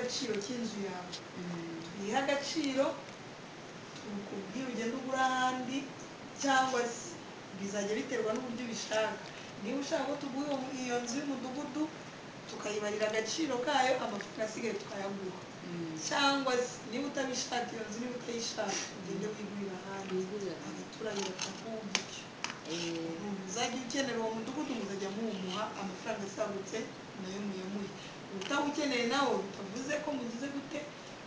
agaciro k'inzu yawe tuyiha agaciro ukubwira ugenda ugura ahandi cyangwa se bizajya biterwa n'uburyo ubishaka niba ushaka ko tuguha iyo nzu y'umudugudu tukayibarira agaciro kayo amafaranga asigaye tukayaguha cyangwa se niba utabishaka iyo nzu niba utayishaka ugende wigurira ahandi abaturage bakaguha gutyo uzajya ukenera uwo mudugudu muzajya muwumuha amafaranga asagutse nayo muyamuhe utawukeneye nawe bitavuze ko mugize gute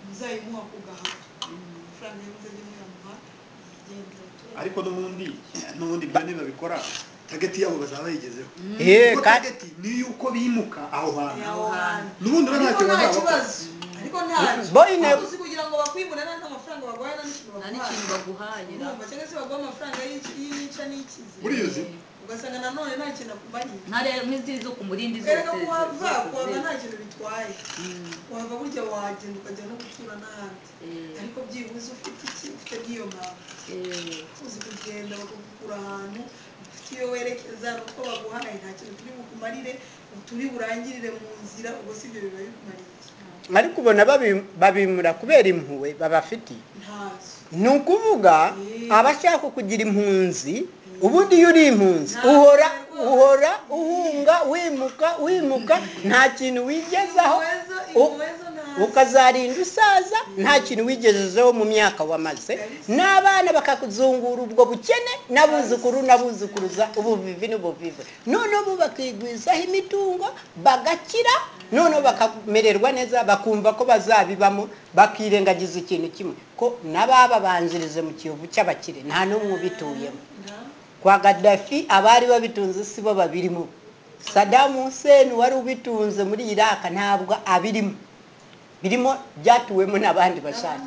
muzayimuha ku gahato amafaranga yo muzajya muyamuha yigendera abaturage ariko n'ubundi ibyo ntibabikora target yabo bazaba bayigezeho target ni yuko bimuka aho hantu n'ubundi ntacyo bazaba ariko ntacyo uzi kugira ngo bakwibone n'amafaranga bagwaye n'ikintu baguhaye urumva cyangwa se baguha amafaranga y'inica n'ikizi uriyoze ugasanga nanone nta kintu akumarira ntare nk'izi zo kumurindi zose rero kuhava nta kintu bitwaye wava burya wagenda ukajya no gutura n'ahandi ariko byibuze ufite iki ufite n'iyo mpamvu uzi kugenda bakagukura ahantu ufite iyo werekeza n'uko baguhaye nta kintu turi bukumarire turi burangirire mu nzira ubwo si ibyo biba bikumariye ariko ubona babimura kubera impuhwe babafitiye ni ukuvuga abashaka kugira impunzi ubundi iyo uri impunzi uhora uhunga wimuka nta kintu wigezaho ukazarinda usaza nta kintu wigejejeho mu myaka wamaze n'abana bakakuzungura ubwo bukene n'abuzukuruza ubuvivi n'ubuvivi noneho bo bakigwizaho imitungo bagakira noneho bakamererwa neza bakumva ko bazabibamo bakirengagiza ikintu kimwe ko n'ababanjirije mu kiyovu cy'abakire nta n'umwe ubituyemo kwa Gaddafi abari babitunze si bo babirimo Saddam Hussein wari ubitunze muri Iraq ntabwo abirimo birimo byatuwemo n'abandi bashaka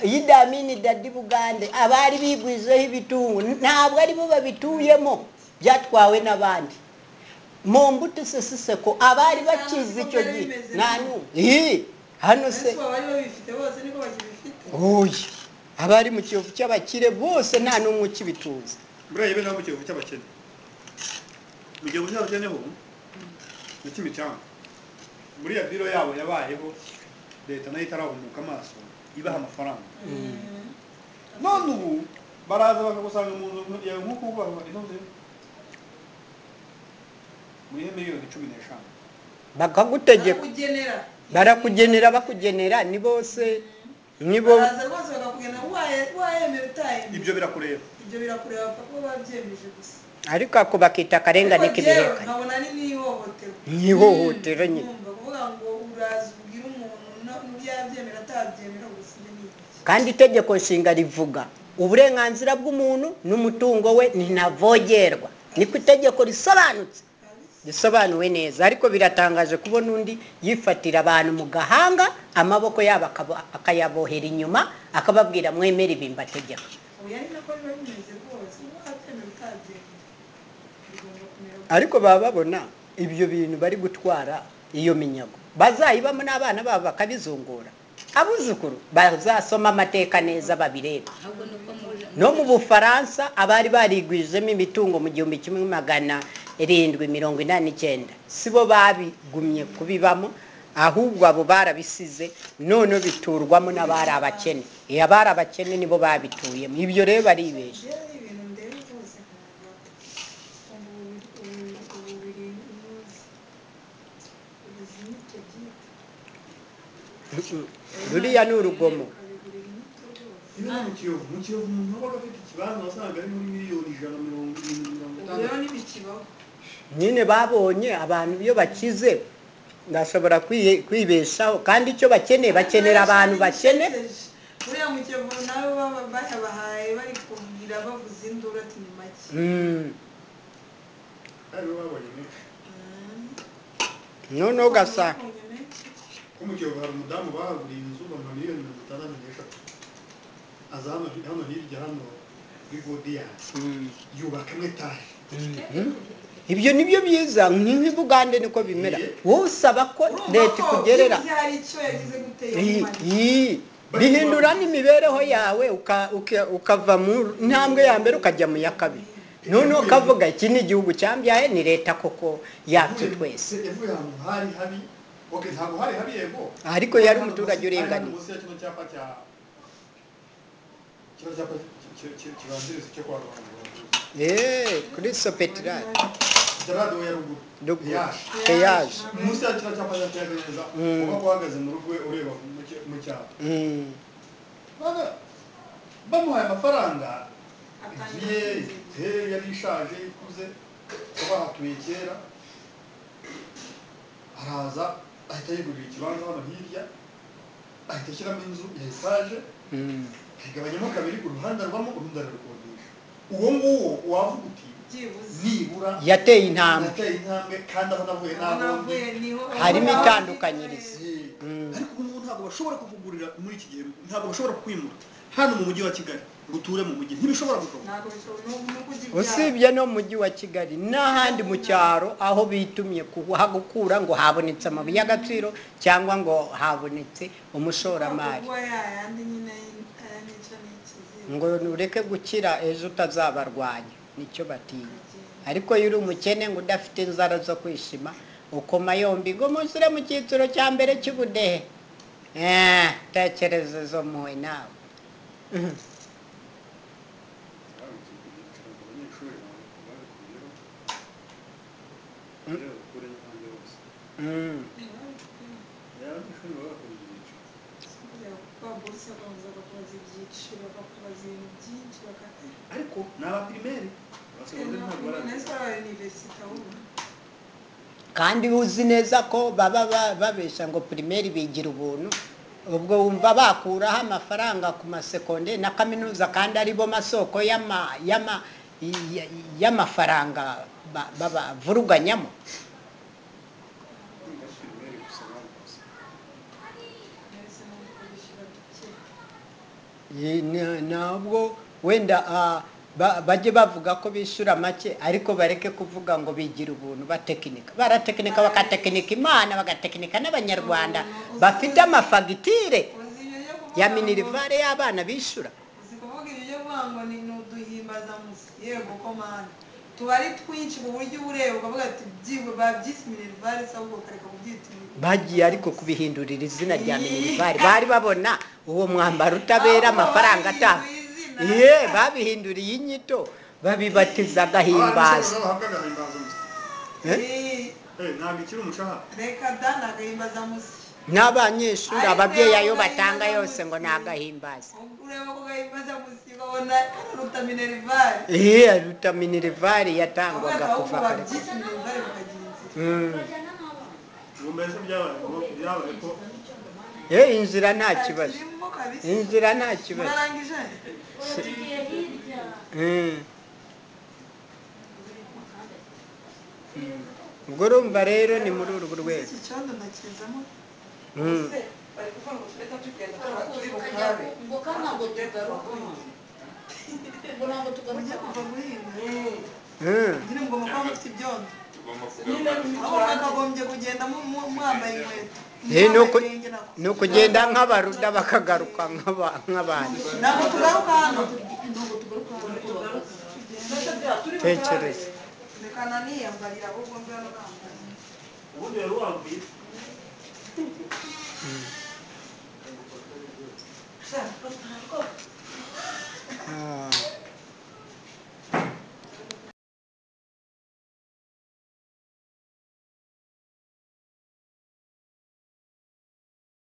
Idi Amin Dadi Bugande abari bigwizeho ibitungo ntabwo ari bo babituyemo byatwawe n'abandi Mobutu Sese Seko abari bakize icyo gihe nanu hano se abari babifite bose niko bakibifite oya abari mu kiyovu cy'abakire bose nta n'umwe ukibituza buriya yebe mu kiyovu cy'abakene mu kiyovu cy'abakene ho ni Kimicanga buriya biro yabo yabayeho leta nayo itarahumuka amaso ibaha amafaranga none ubu baraza bakagusanga mu nzu yawe nk'uko ubaho inoze muri miliyoni 15 bakagutegeka barakugenera ni bose nibo baraza rwose bakakugenera wayemera utayemera ibyo birakureba kuko babyemeje gusa ariko ako bakita akarengane k'ibireka nkabona n'ihohotera nyine kuvuga ngo uraza ubwira umuntu n'ubyabyemera atabyemera gusa kandi itegeko nshinga rivuga uburenganzira bw'umuntu n'umutungo we ntavogerwa niko itegeko risobanuwe neza ariko biratangaje kubona undi yifatira abantu mu gahanga amaboko yabo akayabohera inyuma akababwira mwemere ibimbategeka ariko baba babona ibyo bintu bari gutwara iyo minyago bazayibamo n'abana babo bakabizungura abuzukuru bazasoma amateka neza babireba no mu Bufaransa abari barigwijemo imitungo mu 1789 sibo babigumye kubibamo ahubwo abo barabisize none biturwamo n'abari abakene abari abakene nibo babituyemo ibyo rero baribeshe ruriya ni urugomo mu kiyovu umuntu wabaga afite ikibanza wasanga ari muri miliyoni 150 nyine babonye abantu iyo bakize ndashobora kwibeshaho kandi icyo bakenera abantu bakene uriya mu kiyovu nawe bahaye bari kubwira bavuze induru ati ni make none ugasa mu kiyovu hari umudamu bahaguriye inzu miliyoni 63 aza hano hirya hano Godiyasi yubakamo etaje ibyo nibyo byiza nk'ibugande niko bimera wowe usaba ko leta ikugerera bihindura n'imibereho yawe ukava mu ntambwe ya mbere ukajya mu ya kabiri none ukavuga iki ni igihugu cyambyaye ni leta koko yacu twese yavuye ahantu hari habi okay ntabwo hari yego ariko yari umuturage urenganiye munsi ya kino cyapa cya kibanziriza cyo kwa Rwanda kuri Sopetrade Jarado ya ruguru Peyaje munsi ya kino cyapa cya neza uba kuhagaze mu rugo ureba mu cyapa bamuhaye amafaranga yari ishaje ikuze bahatuye kera araza ahita yigurira ikibanza hano hirya ahita ashyiramo inzu ya etaje igabanyamo kabiri ku ruhande rwamo urundi ararukodesha uwo nguwo wavuga uti nibura yateye intambwe kandi aho navuye n'aho harimo itandukanyirizo ariko ubu ntabwo bashobora kuvugurira muri iki gihe ntabwo bashobora kwimura hano mu mujyi wa Kigali guture mu mujyi ntibishobora gushoboka usibye no mu mujyi wa Kigali n'ahandi mu cyaro aho bitumye kuhagukura ngo habonetse amabuye y'agaciro cyangwa ngo habonetse umushoramari ngo ureke gukira ejo utazabarwanya nicyo batinya ariko iyo uri umukene ngo udafite inzara zo kwishima ukoma yombi ngo musire mu cyiciro cya mbere cy'ubudehe tekereza zo muwe nawe ariko n'aba primaire kandi uzi neza ko baba babesha ngo primaire bigira ubuntu ubwo wumva bakuraho amafaranga ku masekonde na kaminuza kandi aribo masoko y'amafaranga bavuruganyamo ntabwo wenda bajye bavuga ko bishyura make ariko bareke kuvuga ngo bigira ubuntu baratekinika bakatekinika imana bagatekinika n'abanyarwanda bafite amafagitire ya minirivare y'abana bishyura tubari twinshi mu buryo ureba ukavuga ati byibwe babyise minirivare cyangwa ukareka kubyita bagiye ariko kubihindurira izina rya minirivare bari babona uwo mwambaro utabera amafaranga atanga babihinduriye inyito babibatiza agahimbaza ntabwo ikiri umushahara reka da nagahimbaza musi n'abanyeshuri ababyeyi ayo batanga yose ngo nagahimbaza ureba ko gahimbaza musi babona ruta minirivare ruta minirivare yatangwaga kuva kare inzira nta kibazo inzira nta kibazo ubwo urumva rero ni muri urwo rwego ni ukugenda nk'abaruda bakagaruka nk'abandi tekereza reka naniyambarira ahubwo mbona